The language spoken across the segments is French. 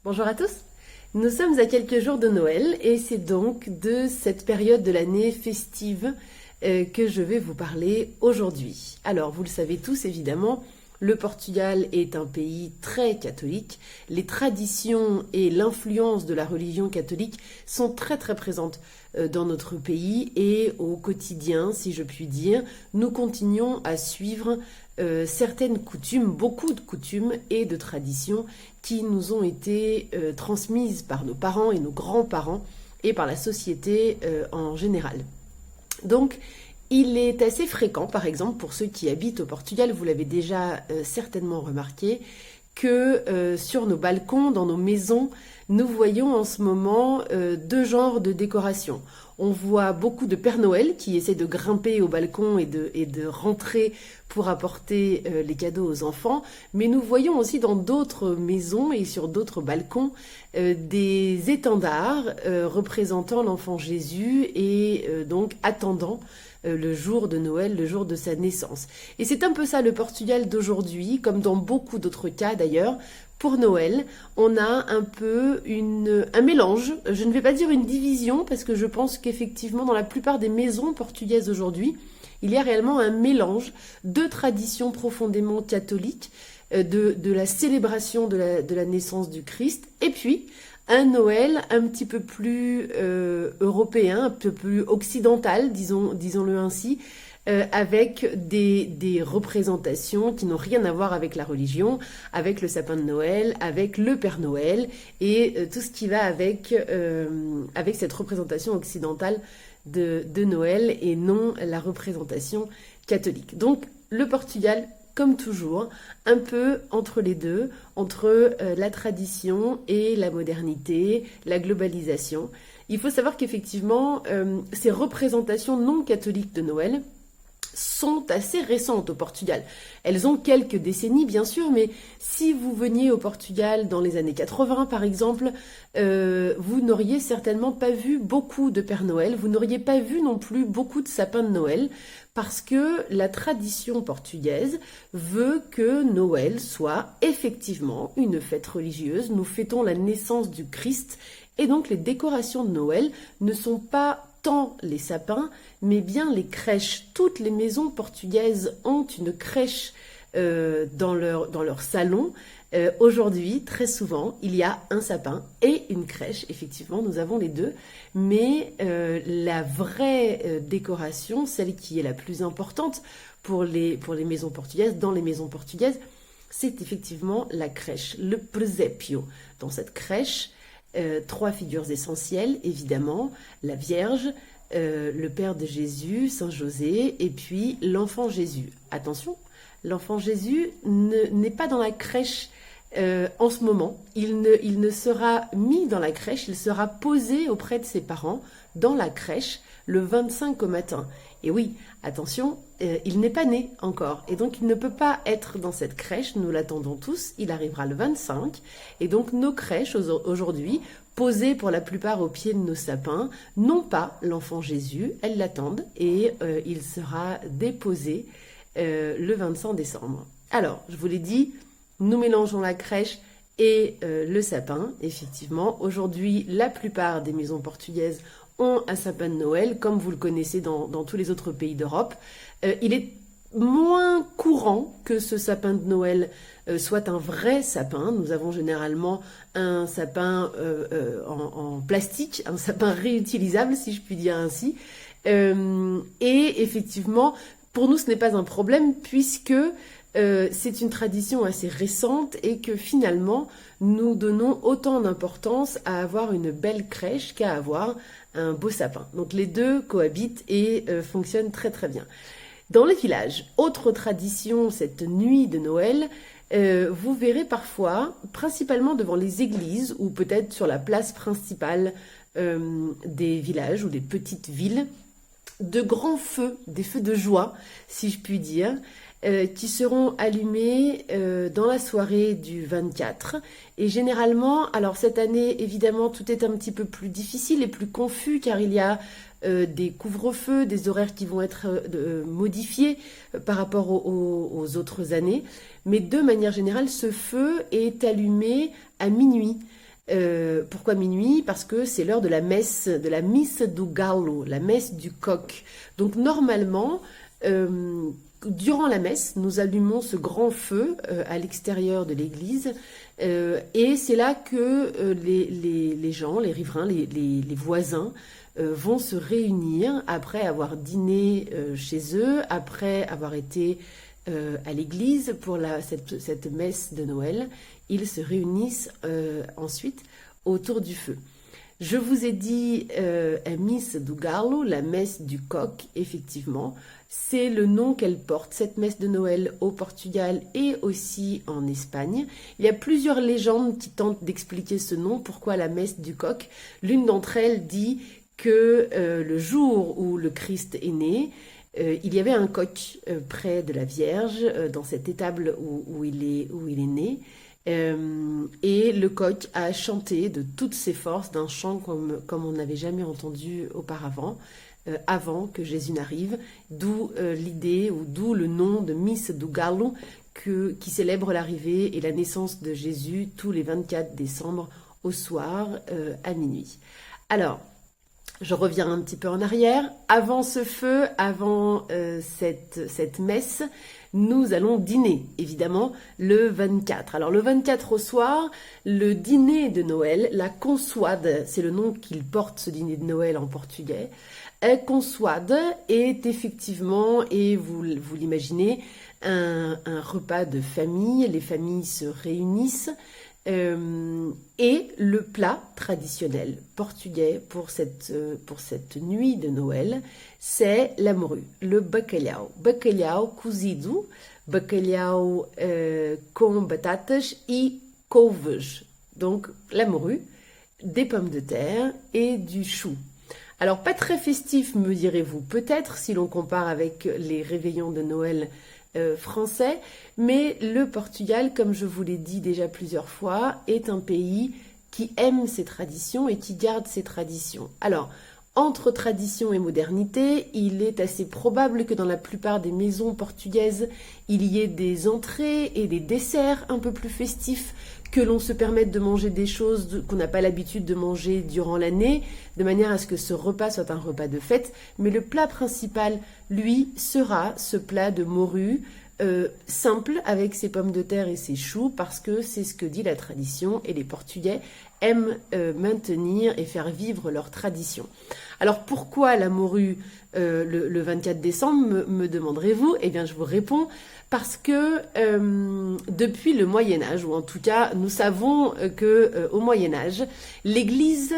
Bonjour à tous. Nous sommes à quelques jours de Noël et c'est donc de cette période de l'année festive que je vais vous parler aujourd'hui. Alors, vous le savez tous évidemment, le Portugal est un pays très catholique. Les traditions et l'influence de la religion catholique sont très très présentes dans notre pays et au quotidien, si je puis dire, nous continuons à suivre certaines coutumes, beaucoup de coutumes et de traditions qui nous ont été transmises par nos parents et nos grands-parents et par la société en général. Donc, il est assez fréquent, par exemple, pour ceux qui habitent au Portugal, vous l'avez déjà certainement remarqué, que sur nos balcons, dans nos maisons, nous voyons en ce moment deux genres de décorations. On voit beaucoup de Père Noël qui essaient de grimper au balcon et de rentrer pour apporter les cadeaux aux enfants, mais nous voyons aussi dans d'autres maisons et sur d'autres balcons des étendards représentant l'enfant Jésus et donc attendant le jour de Noël, le jour de sa naissance. Et c'est un peu ça le Portugal d'aujourd'hui, comme dans beaucoup d'autres cas d'ailleurs. Pour Noël, on a un peu un mélange, je ne vais pas dire une division, parce que je pense qu'effectivement dans la plupart des maisons portugaises aujourd'hui, il y a réellement un mélange de traditions profondément catholiques, de la célébration de la naissance du Christ, et puis un Noël un petit peu plus européen, un peu plus occidental, disons-le ainsi, avec des représentations qui n'ont rien à voir avec la religion, avec le sapin de Noël, avec le Père Noël et tout ce qui va avec cette représentation occidentale de Noël et non la représentation catholique. Donc le Portugal, comme toujours, un peu entre les deux, entre la tradition et la modernité, la globalisation. Il faut savoir qu'effectivement, ces représentations non catholiques de Noël sont assez récentes au Portugal. Elles ont quelques décennies, bien sûr, mais si vous veniez au Portugal dans les années 80, par exemple, vous n'auriez certainement pas vu beaucoup de Père Noël, vous n'auriez pas vu non plus beaucoup de sapins de Noël, parce que la tradition portugaise veut que Noël soit effectivement une fête religieuse. Nous fêtons la naissance du Christ, et donc les décorations de Noël ne sont pas tant les sapins, mais bien les crèches. Toutes les maisons portugaises ont une crèche dans leur salon. Aujourd'hui, très souvent, il y a un sapin et une crèche. Effectivement, nous avons les deux. Mais la vraie décoration, celle qui est la plus importante pour les maisons portugaises, dans les maisons portugaises, c'est effectivement la crèche, le presépio. Dans cette crèche, trois figures essentielles, évidemment, la Vierge, le Père de Jésus, Saint José, et puis l'enfant Jésus. Attention, l'enfant Jésus n'est pas dans la crèche en ce moment. Il ne sera mis dans la crèche, il sera posé auprès de ses parents dans la crèche le 25 au matin. Et oui, attention, il n'est pas né encore. Et donc, il ne peut pas être dans cette crèche. Nous l'attendons tous. Il arrivera le 25. Et donc, nos crèches, aujourd'hui, posées pour la plupart au pied de nos sapins, n'ont pas l'enfant Jésus. Elles l'attendent et il sera déposé le 25 décembre. Alors, je vous l'ai dit, nous mélangeons la crèche et le sapin. Effectivement, aujourd'hui, la plupart des maisons portugaises ont un sapin de Noël, comme vous le connaissez dans tous les autres pays d'Europe. Il est moins courant que ce sapin de Noël soit un vrai sapin. Nous avons généralement un sapin en plastique, un sapin réutilisable, si je puis dire ainsi. Et effectivement, pour nous, ce n'est pas un problème puisque c'est une tradition assez récente et que finalement, nous donnons autant d'importance à avoir une belle crèche qu'à avoir un beau sapin. Donc les deux cohabitent et fonctionnent très très bien. Dans les villages, autre tradition, cette nuit de Noël, vous verrez parfois, principalement devant les églises ou peut-être sur la place principale des villages ou des petites villes, de grands feux, des feux de joie, si je puis dire, qui seront allumés dans la soirée du 24. Et généralement, alors cette année, évidemment, tout est un petit peu plus difficile et plus confus car il y a des couvre-feux, des horaires qui vont être modifiés par rapport aux autres années. Mais de manière générale, ce feu est allumé à minuit. Pourquoi minuit? Parce que c'est l'heure de la messe, de la missa do galo, la messe du coq. Donc normalement, durant la messe, nous allumons ce grand feu à l'extérieur de l'église et c'est là que les gens, les riverains, les voisins vont se réunir après avoir dîné chez eux, après avoir été à l'église pour cette messe de Noël. Ils se réunissent ensuite autour du feu. Je vous ai dit a missa do galo, la messe du coq, effectivement. C'est le nom qu'elle porte, cette messe de Noël au Portugal et aussi en Espagne. Il y a plusieurs légendes qui tentent d'expliquer ce nom, pourquoi la messe du coq. L'une d'entre elles dit que le jour où le Christ est né, il y avait un coq près de la Vierge, dans cette étable où il est né. Et le coq a chanté de toutes ses forces d'un chant comme on n'avait jamais entendu auparavant, avant que Jésus n'arrive, d'où l'idée ou d'où le nom de Missa do Galo qui célèbre l'arrivée et la naissance de Jésus tous les 24 décembre au soir à minuit. Alors, je reviens un petit peu en arrière. Avant ce feu, avant cette messe, nous allons dîner, évidemment, le 24. Alors le 24 au soir, le dîner de Noël, la consoade, c'est le nom qu'il porte, ce dîner de Noël en portugais. Consoade est effectivement, et vous l'imaginez, un repas de famille. Les familles se réunissent. Et le plat traditionnel portugais pour cette nuit de Noël, c'est la morue, le bacalhau. Bacalhau cozido, bacalhau com batatas e couves. Donc la morue, des pommes de terre et du chou. Alors pas très festif, me direz-vous, peut-être si l'on compare avec les réveillons de Noël français, mais le Portugal, comme je vous l'ai dit déjà plusieurs fois, est un pays qui aime ses traditions et qui garde ses traditions. Alors, entre tradition et modernité, il est assez probable que dans la plupart des maisons portugaises, il y ait des entrées et des desserts un peu plus festifs, que l'on se permette de manger des choses qu'on n'a pas l'habitude de manger durant l'année, de manière à ce que ce repas soit un repas de fête. Mais le plat principal, lui, sera ce plat de morue, simple, avec ses pommes de terre et ses choux, parce que c'est ce que dit la tradition, et les Portugais aiment maintenir et faire vivre leur tradition. Alors pourquoi la morue le 24 décembre, me demanderez-vous? Eh bien je vous réponds, parce que depuis le Moyen-Âge, ou en tout cas nous savons que au Moyen-Âge, l'Église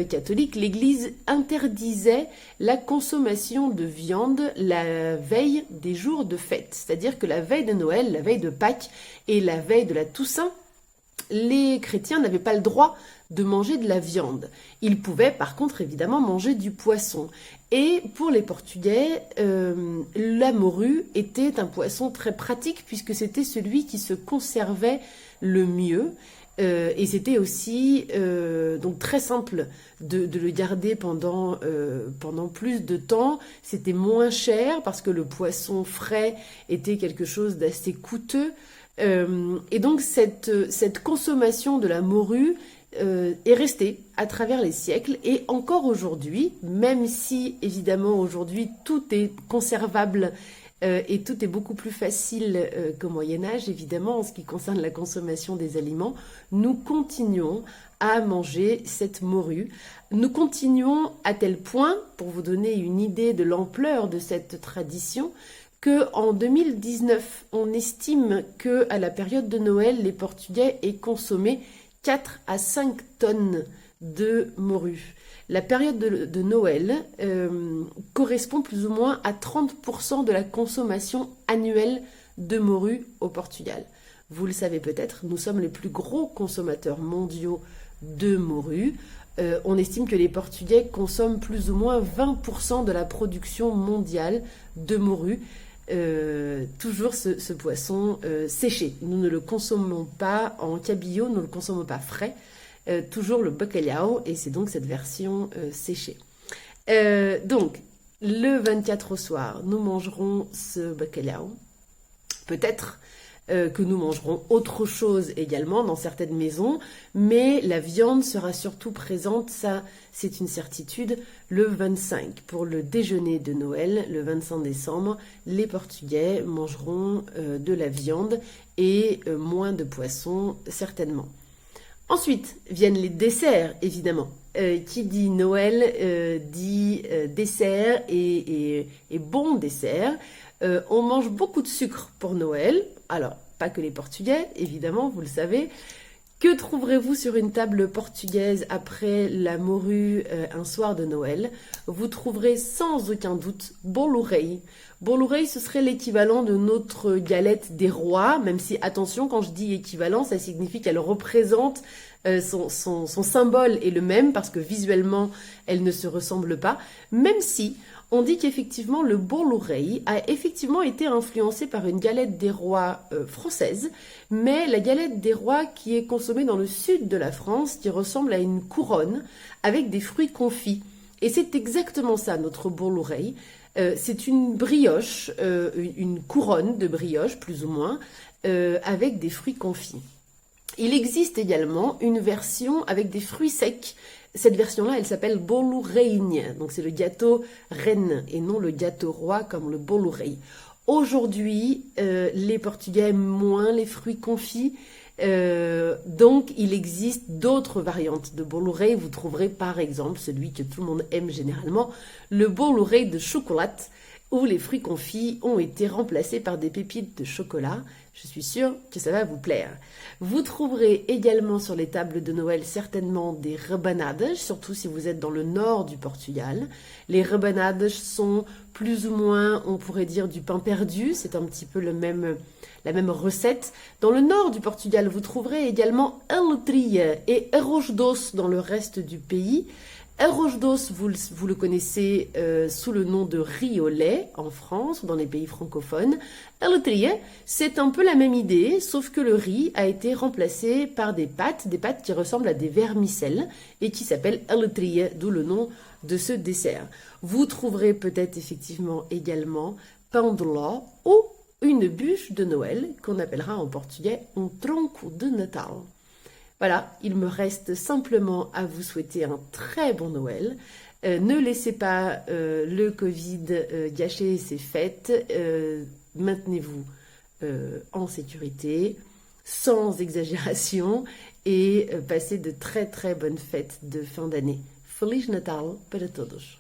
catholique, l'Église interdisait la consommation de viande la veille des jours de fête. C'est-à-dire que la veille de Noël, la veille de Pâques et la veille de la Toussaint, les chrétiens n'avaient pas le droit de manger de la viande. Ils pouvaient par contre évidemment manger du poisson. Et pour les Portugais, la morue était un poisson très pratique puisque c'était celui qui se conservait le mieux. Et c'était aussi donc très simple de le garder pendant plus de temps. C'était moins cher parce que le poisson frais était quelque chose d'assez coûteux. Et donc cette consommation de la morue est restée à travers les siècles et encore aujourd'hui, même si évidemment aujourd'hui tout est conservable et tout est beaucoup plus facile qu'au Moyen-Âge, évidemment en ce qui concerne la consommation des aliments, nous continuons à manger cette morue. Nous continuons à tel point, pour vous donner une idée de l'ampleur de cette tradition, qu'en 2019, on estime qu'à la période de Noël, les Portugais aient consommé 4 à 5 tonnes de morue. La période de Noël correspond plus ou moins à 30% de la consommation annuelle de morue au Portugal. Vous le savez peut-être, nous sommes les plus gros consommateurs mondiaux de morue. On estime que les Portugais consomment plus ou moins 20% de la production mondiale de morue. Toujours ce poisson séché. Nous ne le consommons pas en cabillaud, nous ne le consommons pas frais. Toujours le bacalhau, et c'est donc cette version séchée. Donc, le 24 au soir, nous mangerons ce bacalhau. Peut-être que nous mangerons autre chose également dans certaines maisons, mais la viande sera surtout présente, ça c'est une certitude, le 25. Pour le déjeuner de Noël, le 25 décembre, les Portugais mangeront de la viande et moins de poisson certainement. Ensuite viennent les desserts, évidemment. Qui dit Noël dit dessert et bon dessert. On mange beaucoup de sucre pour Noël. Alors, pas que les Portugais, évidemment, vous le savez. Que trouverez-vous sur une table portugaise après la morue un soir de Noël? Vous trouverez sans aucun doute bolo rei. Bolo rei, ce serait l'équivalent de notre galette des rois, même si, attention, quand je dis équivalent, ça signifie qu'elle représente son symbole est le même, parce que visuellement, elle ne se ressemble pas, même si on dit qu'effectivement, le bolo rei a effectivement été influencé par une galette des rois française, mais la galette des rois qui est consommée dans le sud de la France, qui ressemble à une couronne avec des fruits confits. Et c'est exactement ça, notre bolo rei. C'est une brioche, une couronne de brioche, plus ou moins, avec des fruits confits. Il existe également une version avec des fruits secs. Cette version-là, elle s'appelle bolo reinha. Donc c'est le gâteau reine et non le gâteau roi comme le bolo rei. Aujourd'hui, les Portugais aiment moins les fruits confits. Donc il existe d'autres variantes de bolo rei. Vous trouverez par exemple celui que tout le monde aime généralement, le bolo rei de chocolat, où les fruits confits ont été remplacés par des pépites de chocolat. Je suis sûre que ça va vous plaire. Vous trouverez également sur les tables de Noël certainement des rebanadas, surtout si vous êtes dans le nord du Portugal. Les rebanadas sont plus ou moins, on pourrait dire, du pain perdu. C'est un petit peu la même recette. Dans le nord du Portugal, vous trouverez également aletria et arroz doce dans le reste du pays. Arroz doce, vous le connaissez sous le nom de riz au lait en France ou dans les pays francophones. Aletria, c'est un peu la même idée, sauf que le riz a été remplacé par des pâtes qui ressemblent à des vermicelles et qui s'appellent aletria, d'où le nom de ce dessert. Vous trouverez peut-être effectivement également pão de ló ou une bûche de Noël qu'on appellera en portugais un tronco de Natal. Voilà, il me reste simplement à vous souhaiter un très bon Noël. Ne laissez pas le Covid gâcher ces fêtes. Maintenez-vous en sécurité, sans exagération, et passez de très très bonnes fêtes de fin d'année. Feliz Natal para todos!